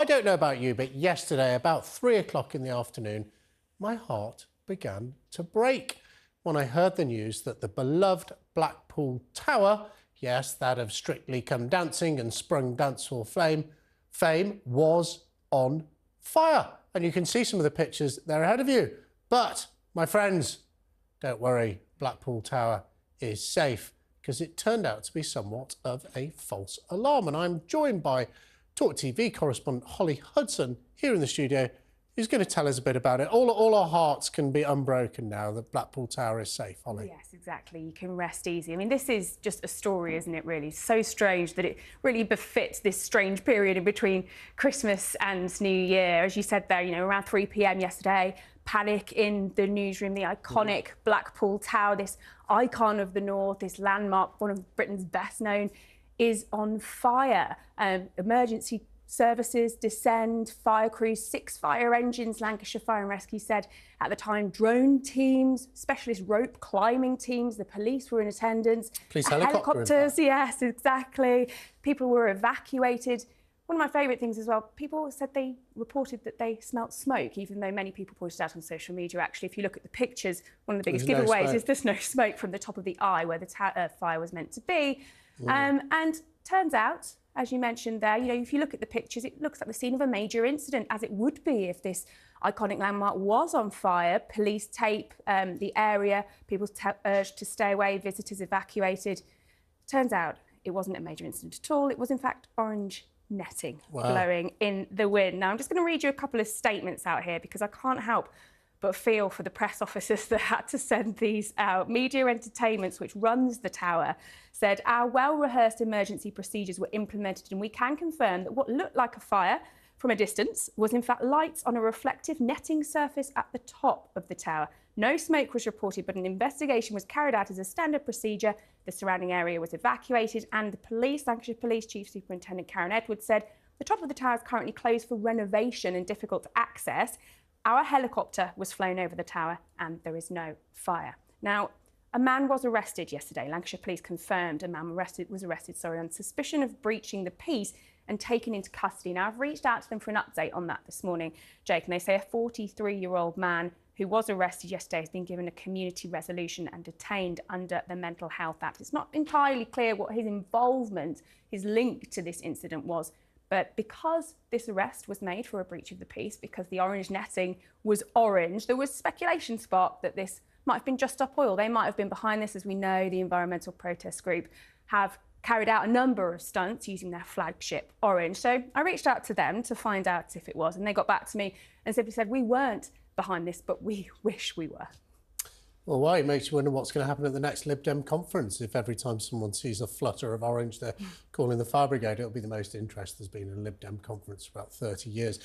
I don't know about you, but yesterday, about 3 o'clock in the afternoon, my heart began to break when I heard the news that the beloved Blackpool Tower, yes, that of Strictly Come Dancing and Sprung Dancehall fame, was on fire. And you can see some of the pictures there ahead of you. But, my friends, don't worry, Blackpool Tower is safe, because it turned out to be somewhat of a false alarm. And I'm joined by TalkTV correspondent Holly Hudson here in the studio, who's going to tell us a bit about it. All our hearts can be unbroken now that Blackpool Tower is safe, Holly. Yes, exactly. You can rest easy. I mean, this is just a story, isn't it, really? So strange that it really befits this strange period in between Christmas and New Year. As you said there, you know, around 3 p.m. yesterday, panic in the newsroom, the iconic Blackpool Tower, this icon of the North, this landmark, one of Britain's best known, is on fire. Emergency services descend, fire crews, 6 fire engines, Lancashire Fire and Rescue said at the time, drone teams, specialist rope climbing teams, the police were in attendance. Police helicopters, yes, exactly. People were evacuated. One of my favourite things as well, people said they reported that they smelt smoke, even though many people pointed out on social media, actually, if you look at the pictures, one of the biggest giveaways is there's no smoke from the top of the eye where the fire was meant to be. And turns out, as you mentioned there, you know, if you look at the pictures, it looks like the scene of a major incident, as it would be if this iconic landmark was on fire. Police tape the area, people urged to stay away, visitors evacuated. Turns out it wasn't a major incident at all. It was, in fact, orange netting blowing in the wind. Now, I'm just going to read you a couple of statements out here because I can't help but feel for the press officers that had to send these out. Media Entertainments, which runs the tower, said, our well-rehearsed emergency procedures were implemented and we can confirm that what looked like a fire from a distance was in fact lights on a reflective netting surface at the top of the tower. No smoke was reported, but an investigation was carried out as a standard procedure. The surrounding area was evacuated and the police, Lancashire Police Chief Superintendent Karen Edwards said, the top of the tower is currently closed for renovation and difficult to access. Our helicopter was flown over the tower and there is no fire. Now, a man was arrested yesterday. Lancashire Police confirmed a man was arrested on suspicion of breaching the peace and taken into custody. Now, I've reached out to them for an update on that this morning, Jake, and they say a 43-year-old man who was arrested yesterday has been given a community resolution and detained under the Mental Health Act. It's not entirely clear what his involvement, his link to this incident was, but because this arrest was made for a breach of the peace, because the orange netting was orange, there was speculation sparked that this might have been Just Stop Oil. They might have been behind this. As we know, the environmental protest group have carried out a number of stunts using their flagship orange. So I reached out to them to find out if it was, and they got back to me and simply said, we weren't behind this, but we wish we were. Well, why? It makes you wonder what's going to happen at the next Lib Dem conference. If every time someone sees a flutter of orange, they're calling the fire brigade. It'll be the most interest there's been in a Lib Dem conference for about 30 years.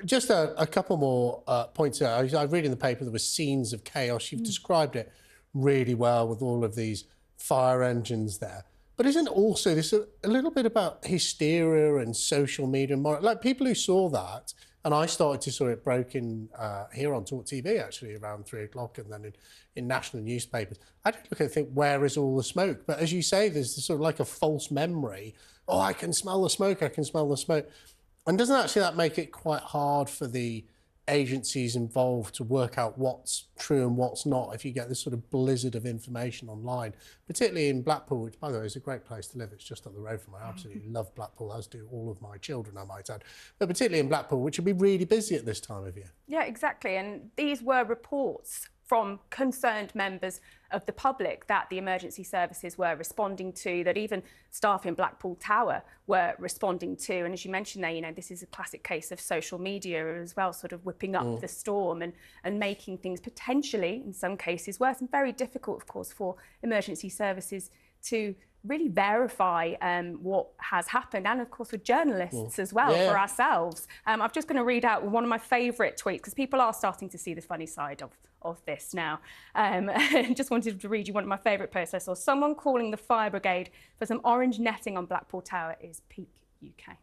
Just a couple more points there. I read in the paper there were scenes of chaos. You've described it really well with all of these fire engines there. But isn't also this a little bit about hysteria and social media? Like people who saw that, and I started to saw it broken here on TalkTV actually around 3 o'clock, and then in national newspapers. I did look and think, where is all the smoke? But as you say, there's this sort of like a false memory. Oh, I can smell the smoke. I can smell the smoke. And doesn't actually that make it quite hard for the agencies involved to work out what's true and what's not if you get this sort of blizzard of information online, particularly in Blackpool, which, by the way, is a great place to live. It's just up the road from me. I absolutely love Blackpool, as do all of my children, I might add. But particularly in Blackpool, which would be really busy at this time of year. Yeah, exactly. And these were reports from concerned members of the public that the emergency services were responding to, that even staff in Blackpool Tower were responding to. And as you mentioned there, you know, this is a classic case of social media as well, sort of whipping up the storm and making things potentially, in some cases, worse, and very difficult, of course, for emergency services to really verify what has happened, and of course for journalists as well, for ourselves. I'm just going to read out one of my favourite tweets, because people are starting to see the funny side of this now. Just wanted to read you one of my favourite posts I saw. Someone calling the fire brigade for some orange netting on Blackpool Tower is peak UK.